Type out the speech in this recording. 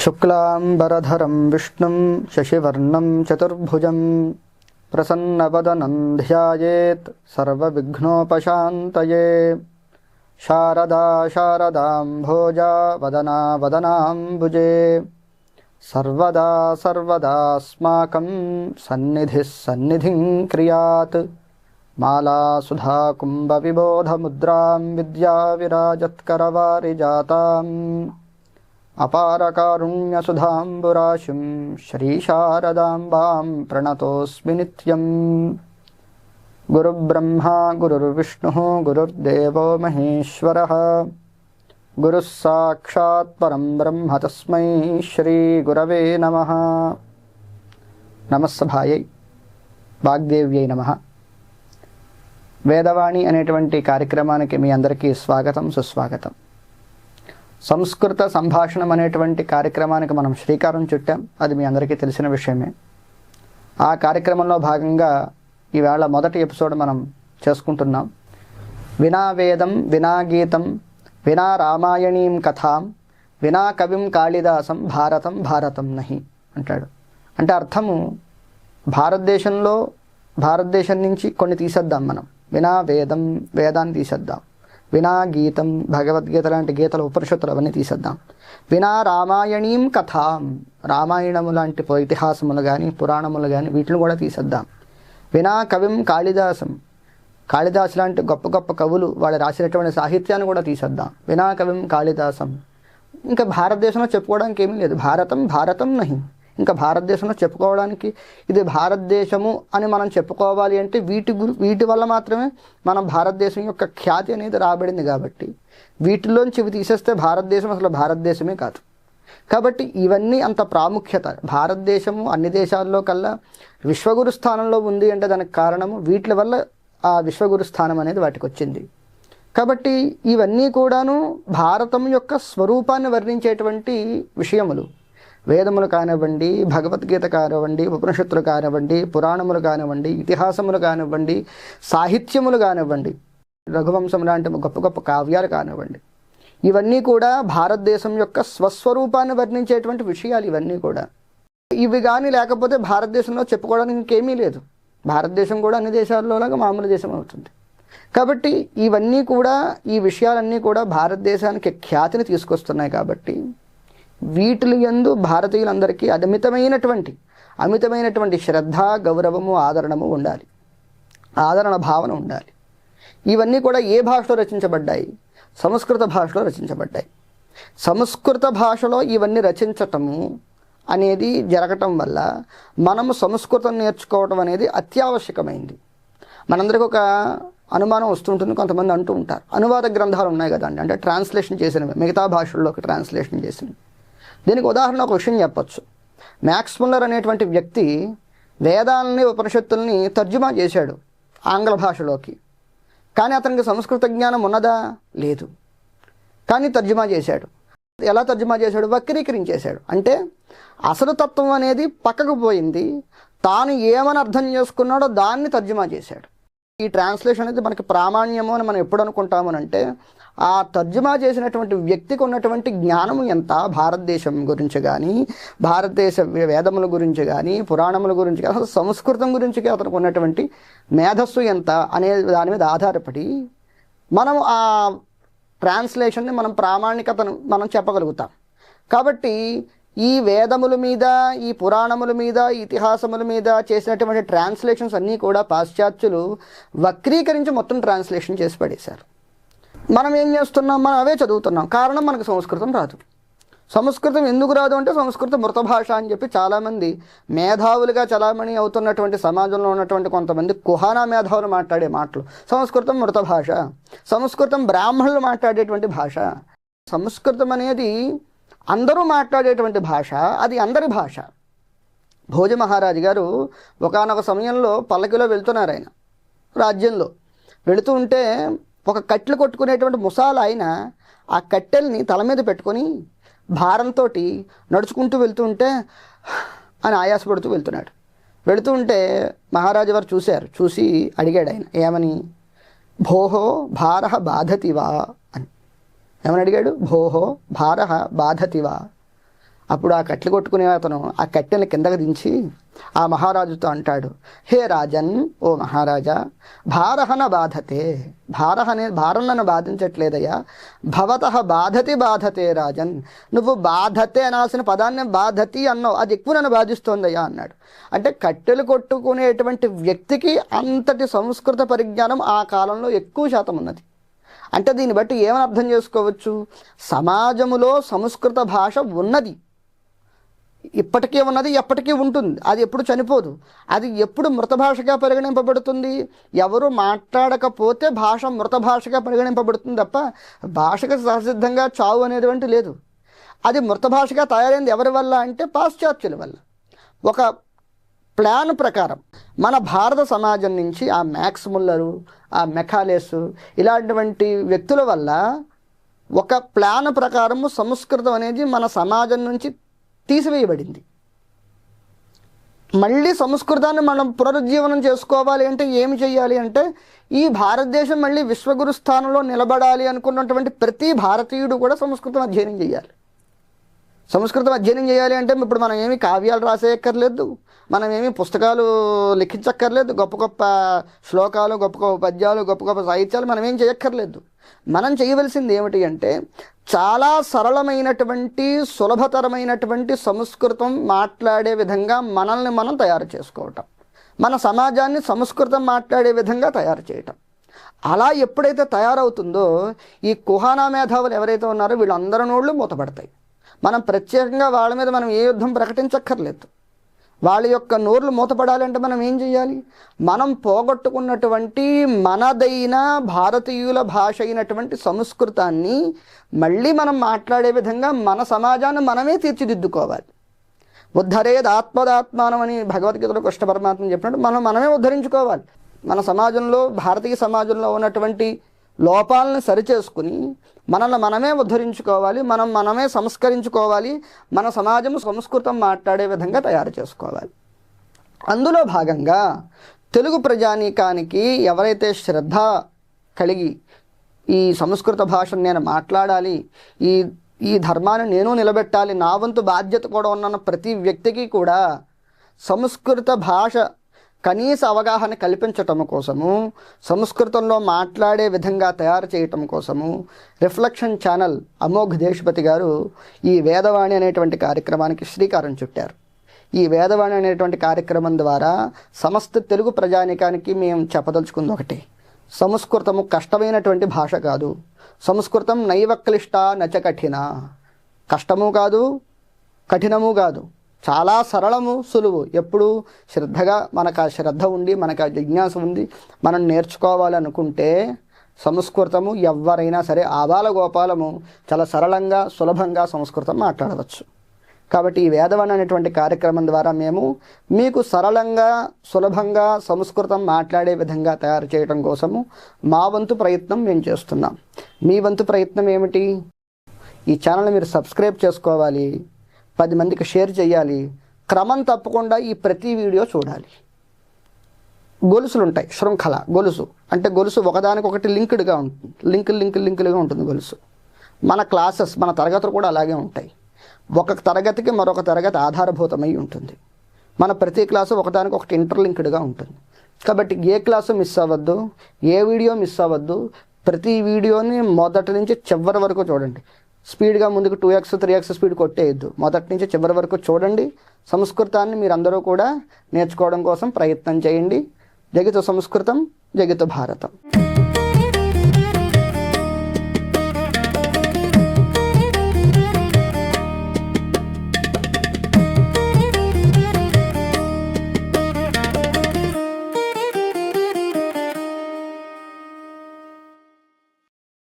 शुक्लांबरधरं विष्णुं शशिवर्णं चतुर्भुजं प्रसन्नवदनं ध्यायेत् सर्वविघ्नोपशान्तये। शारदा शारदाम्भोजा वदना वदनाम्बुजे सर्वदा सर्वदास्माकं सन्निधिः सन्निधिं क्रियात्। माला सुधा कुम्भविबोधमुद्रां विद्याविराजत्करवारिजाताम् अपारकारुण्यसुधाम्बुराशिं श्रीशारदाम्बां प्रणतोऽस्मि नित्यम्। गुरुब्रह्मा गुरुर्विष्णुः गुरुर्देवो महेश्वरः गुरुः साक्षात् परं ब्रह्म तस्मै श्रीगुरवे नमः। నమస్సభాయై వాగ్దేవ్యై నమః. వేదవాణి అనేటువంటి కార్యక్రమానికి మీ అందరికీ స్వాగతం సుస్వాగతం. సంస్కృత సంభాషణం అనేటువంటి కార్యక్రమానికి మనం శ్రీకారం చుట్టాం. అది మీ అందరికీ తెలిసిన విషయమే. ఆ కార్యక్రమంలో భాగంగా ఈవేళ మొదటి ఎపిసోడ్ మనం చేసుకుంటున్నాం. వినా వేదం వినా గీతం వినా రామాయణీం కథాం వినా కవిం కాళిదాసం భారతం భారతం నహి అంటాడు. అంటే అర్థము భారతదేశం నుంచి కొన్ని తీసేద్దాం. మనం వినా వేదం వేదాన్ని తీసేద్దాం, వినా గీతం భగవద్గీత లాంటి గీతలు ఉపనిషత్తులు అవన్నీ తీసేద్దాం, వినా రామాయణీం కథాం రామాయణము లాంటి ఇతిహాసములు కానీ పురాణములు కానీ వీటిని కూడా తీసేద్దాం. వినా కవిం కాళిదాసు లాంటి గొప్ప గొప్ప కవులు వాళ్ళు రాసినటువంటి సాహిత్యాన్ని కూడా తీసేద్దాం. వినా కవిం కాళిదాసం. ఇంకా భారతదేశంలో చెప్పుకోవడానికి ఏమీ లేదు. భారతం భారతం నహి. ఇంకా భారతదేశంలో చెప్పుకోవడానికి ఇది భారతదేశము అని మనం చెప్పుకోవాలి అంటే వీటి వల్ల మాత్రమే మనం భారతదేశం యొక్క ఖ్యాతి అనేది రాబడింది. కాబట్టి వీటిలోంచి ఇవి తీసేస్తే భారతదేశం అసలు భారతదేశమే కాదు. కాబట్టి ఇవన్నీ అంత ప్రాముఖ్యత. భారతదేశము అన్ని దేశాల్లో కల్లా విశ్వగురు స్థానంలో ఉంది అంటే దానికి కారణము వీటి వల్ల ఆ విశ్వగురు స్థానం అనేది వాటికి వచ్చింది. కాబట్టి ఇవన్నీ కూడాను భారతం యొక్క స్వరూపాన్ని వర్ణించేటువంటి విషయములు. వేదములు కానివ్వండి, భగవద్గీత కానివ్వండి, ఉపనిషత్తులు కానివ్వండి, పురాణములు కానివ్వండి, ఇతిహాసములు కానివ్వండి, సాహిత్యములు కానివ్వండి, రఘువంశం లాంటి గొప్ప గొప్ప కావ్యాలు కానివ్వండి, ఇవన్నీ కూడా భారతదేశం యొక్క స్వస్వరూపాన్ని వర్ణించేటువంటి విషయాలు. ఇవన్నీ కూడా ఇవి కానీ లేకపోతే భారతదేశంలో చెప్పుకోవడానికి ఇంకేమీ లేదు. భారతదేశం కూడా అన్ని దేశాల్లోలాగా మామూలు దేశం అవుతుంది. కాబట్టి ఇవన్నీ కూడా ఈ విషయాలన్నీ కూడా భారతదేశానికి ఖ్యాతిని తీసుకొస్తున్నాయి. కాబట్టి వీటిలి యందు భారతీయులందరికీ అమితమైనటువంటి శ్రద్ధ, గౌరవము, ఆదరణము ఉండాలి. ఆదరణ భావన ఉండాలి. ఇవన్నీ కూడా ఏ భాషలో రచించబడ్డాయి? సంస్కృత భాషలో రచించబడ్డాయి. సంస్కృత భాషలో ఇవన్నీ రచించటము అనేది జరగటం వల్ల మనము సంస్కృతం నేర్చుకోవటం అనేది అత్యావశ్యకమైంది. మనందరికీ ఒక అనుమానం వస్తుంటుంది. కొంతమంది అంటూ ఉంటారు, అనువాద గ్రంథాలు ఉన్నాయి కదండి, అంటే ట్రాన్స్లేషన్ చేసినవి, మిగతా భాషల్లోకి ట్రాన్స్లేషన్ చేసినవి. దీనికి ఉదాహరణ ఒక విషయం చెప్పచ్చు. మ్యాక్స్ ముల్లర్ అనేటువంటి వ్యక్తి వేదాలని ఉపనిషత్తుల్ని తర్జుమా చేశాడు ఆంగ్ల భాషలోకి. కానీ అతనికి సంస్కృత జ్ఞానం ఉన్నదా? లేదు. కానీ తర్జుమా చేశాడు. ఎలా తర్జుమా చేశాడు? వక్రీకరించేశాడు. అంటే అసలు తత్వం అనేది పక్కకు పోయింది. తాను ఏమని అర్థం చేసుకున్నాడో దాన్ని తర్జుమా చేశాడు. ఈ ట్రాన్స్లేషన్ అనేది మనకి ప్రామాణ్యము అని మనం ఎప్పుడు అనుకుంటామనంటే ఆ తర్జుమా చేసినటువంటి వ్యక్తికి ఉన్నటువంటి జ్ఞానము ఎంత, భారతదేశం గురించి కానీ, భారతదేశ వేదముల గురించి కానీ, పురాణముల గురించి కానీ, అసలు సంస్కృతం గురించి అతనికి ఉన్నటువంటి మేధస్సు ఎంత అనే దాని మీద ఆధారపడి మనం ఆ ట్రాన్స్లేషన్ని మనం ప్రామాణికతను మనం చెప్పగలుగుతాం. కాబట్టి ఈ వేదముల మీద, ఈ పురాణముల మీద, ఇతిహాసముల మీద చేసినటువంటి ట్రాన్స్లేషన్స్ అన్నీ కూడా పాశ్చాత్యులు వక్రీకరించి మొత్తం ట్రాన్స్లేషన్ చేసి పడేశారు. మనం ఏం చేస్తున్నాం? మనం అవే చదువుతున్నాం. కారణం మనకు సంస్కృతం రాదు. సంస్కృతం ఎందుకు రాదు అంటే సంస్కృతం మృత భాష అని చెప్పి చాలామంది మేధావులుగా చలామణి అవుతున్నటువంటి సమాజంలో ఉన్నటువంటి కొంతమంది కుహానా మేధావులు మాట్లాడే మాటలు. సంస్కృతం మృత భాష, సంస్కృతం బ్రాహ్మణులు మాట్లాడేటువంటి భాష. సంస్కృతం అనేది అందరూ మాట్లాడేటువంటి భాష, అది అందరి భాష. భోజ మహారాజు గారు ఒకానొక సమయంలో పల్లకిలో వెళ్తున్నారు. ఆయన రాజ్యంలో వెళుతూ ఉంటే ఒక కట్టెలు కొట్టుకునేటువంటి ముసాల ఆయన ఆ కట్టెల్ని తల మీద పెట్టుకొని భారంతో నడుచుకుంటూ వెళ్తూ ఉంటే అని ఆయాసపడుతూ వెళుతూ ఉంటే మహారాజు వారు చూసి అడిగాడు ఆయన ఏమని, భోహో భారః బాధతివా అని. ఏమని అడిగాడు? భోహో భారః బాధతివా. అప్పుడు ఆ కట్టెలు కొట్టుకునే అతను ఆ కట్టెని కిందకి దించి ఆ మహారాజుతో అంటాడు, హే రాజన్, ఓ మహారాజా, భారహన బాధతే, భారం నన్ను బాధించట్లేదయ్యా, భవతః బాధతి బాధతే రాజన్, నువ్వు బాధతే అనాల్సిన పదాన్ని బాధతి అన్నావు, అది ఎక్కువ నన్ను బాధిస్తోందయ్యా అన్నాడు. అంటే కట్టెలు కొట్టుకునేటువంటి వ్యక్తికి అంతటి సంస్కృత పరిజ్ఞానం ఆ కాలంలో ఎక్కువ శాతం ఉన్నది. అంటే దీన్ని బట్టి ఏమని అర్థం చేసుకోవచ్చు, సమాజములో సంస్కృత భాష ఉన్నది, ఇప్పటికీ ఉన్నది, ఎప్పటికీ ఉంటుంది, అది ఎప్పుడు చనిపోదు. అది ఎప్పుడు మృత భాషగా పరిగణింపబడుతుంది, ఎవరు మాట్లాడకపోతే భాష మృత భాషగా పరిగణింపబడుతుంది తప్ప భాషకు సహసిద్ధంగా చావు అనేటువంటి లేదు. అది మృత భాషగా తయారైంది ఎవరి వల్ల అంటే పాశ్చాత్యుల వల్ల. ఒక ప్లాన్ ప్రకారం మన భారత సమాజం నుంచి ఆ మ్యాక్స్ ముల్లరు, ఆ మెకాలేసు ఇలాంటి వ్యక్తుల వల్ల ఒక ప్లాన్ ప్రకారము సంస్కృతం అనేది మన సమాజం నుంచి తీసివేయబడింది. మళ్ళీ సంస్కృతాన్ని మనం పునరుజ్జీవనం చేసుకోవాలి అంటే ఏమి చేయాలి అంటే, ఈ భారతదేశం మళ్ళీ విశ్వగురు స్థానంలో నిలబడాలి అనుకున్నటువంటి ప్రతి భారతీయుడు కూడా సంస్కృతం అధ్యయనం చేయాలి. సంస్కృతం అధ్యయనం చేయాలి అంటే ఇప్పుడు మనం ఏమి కావ్యాలు రాసేయక్కర్లేదు, మనం ఏమి పుస్తకాలు లిఖించక్కర్లేదు, గొప్ప గొప్ప శ్లోకాలు, గొప్ప గొప్ప పద్యాలు, గొప్ప గొప్ప సాహిత్యాలు మనం ఏం చేయక్కర్లేదు. మనం చేయవలసింది ఏమిటి అంటే, చాలా సరళమైనటువంటి సులభతరమైనటువంటి సంస్కృతం మాట్లాడే విధంగా మనల్ని మనం తయారు చేసుకోవటం, మన సమాజాన్ని సంస్కృతం మాట్లాడే విధంగా తయారు చేయటం. అలా ఎప్పుడైతే తయారవుతుందో ఈ కుహానా మేధావులు ఎవరైతే ఉన్నారో వీళ్ళందరి నోళ్ళు మూతపడతాయి. మనం ప్రత్యేకంగా వాళ్ళ మీద మనం ఏ యుద్ధం ప్రకటించక్కర్లేదు. వాళ్ళ యొక్క నోర్లు మూతపడాలంటే మనం ఏం చేయాలి, మనం పోగొట్టుకున్నటువంటి మనదైన భారతీయుల భాష అయినటువంటి సంస్కృతాన్ని మళ్ళీ మనం మాట్లాడే విధంగా మన సమాజాన్ని మనమే తీర్చిదిద్దుకోవాలి. ఉద్ధరేద్ ఆత్మదాత్మానం అని భగవద్గీతలో కృష్ణ పరమాత్మ చెప్పినట్టు మనమే ఉద్ధరించుకోవాలి. మన సమాజంలో, భారతీయ సమాజంలో ఉన్నటువంటి లోపాలను సరిచేసుకుని మనల్ని మనమే ఉద్ధరించుకోవాలి, మనమే సంస్కరించుకోవాలి, మన సమాజం సంస్కృతం మాట్లాడే విధంగా తయారు చేసుకోవాలి. అందులో భాగంగా తెలుగు ప్రజానీకానికి ఎవరైతే శ్రద్ధ కలిగి ఈ సంస్కృత భాషను నేను మాట్లాడాలి, ఈ ధర్మాన్ని నేను నిలబెట్టాలి, నా వంతు బాధ్యత కూడా ఉన్న ప్రతి వ్యక్తికి కూడా సంస్కృత భాష కనీస అవగాహన కల్పించటం కోసము, సంస్కృతంలో మాట్లాడే విధంగా తయారు చేయటం కోసము రిఫ్లెక్షన్ ఛానల్ అమోఘ్ దేశపతి గారు ఈ వేదవాణి అనేటువంటి కార్యక్రమానికి శ్రీకారం చుట్టారు. ఈ వేదవాణి అనేటువంటి కార్యక్రమం ద్వారా సమస్త తెలుగు ప్రజానీకానికి మేము చెప్పదలుచుకుంది ఒకటి, సంస్కృతము కష్టమైనటువంటి భాష కాదు, సంస్కృతం నైవ క్లిష్ట నచ కఠిన, కష్టము కాదు, కఠినము కాదు, చాలా సరళము, సులువు. ఎప్పుడు శ్రద్ధగా మనకు ఆ శ్రద్ధ ఉండి, మనకు ఆ జిజ్ఞాస ఉంది, మనం నేర్చుకోవాలనుకుంటే సంస్కృతము ఎవరైనా సరే ఆబాల గోపాలము చాలా సరళంగా సులభంగా సంస్కృతం మాట్లాడవచ్చు. కాబట్టి ఈ వేదవాణి అనేటువంటి కార్యక్రమం ద్వారా మేము మీకు సరళంగా సులభంగా సంస్కృతం మాట్లాడే విధంగా తయారు చేయడం కోసము మా వంతు ప్రయత్నం మేము చేస్తున్నాం. మీ వంతు ప్రయత్నం ఏమిటి? ఈ ఛానల్ని మీరు సబ్స్క్రైబ్ చేసుకోవాలి, 10 మందికి షేర్ చేయాలి, క్రమం తప్పకుండా ఈ ప్రతి వీడియో చూడాలి. గొలుసులు ఉంటాయి, శృంఖల గొలుసు అంటే గొలుసు ఒకదానికొకటి లింక్డ్గా ఉంటుంది, లింకులుగా ఉంటుంది గొలుసు. మన క్లాసెస్, మన తరగతులు కూడా అలాగే ఉంటాయి. ఒక తరగతికి మరొక తరగతి ఆధారభూతమై ఉంటుంది. మన ప్రతి క్లాసు ఒకదానికొకటి ఇంటర్లింక్డ్గా ఉంటుంది. కాబట్టి ఏ క్లాసు మిస్ అవ్వద్దు, ఏ వీడియో మిస్ అవ్వద్దు. ప్రతి వీడియోని మొదటి నుంచి చివరి వరకు చూడండి. స్పీడ్గా ముందుకు 2x 3x స్పీడ్ కొట్టేయద్దు, మొదటి నుంచి చివరి వరకు చూడండి. సంస్కృతాన్ని మీరందరూ కూడా నేర్చుకోవడం కోసం ప్రయత్నం చేయండి. జగిత సంస్కృతం, జగిత భారతం.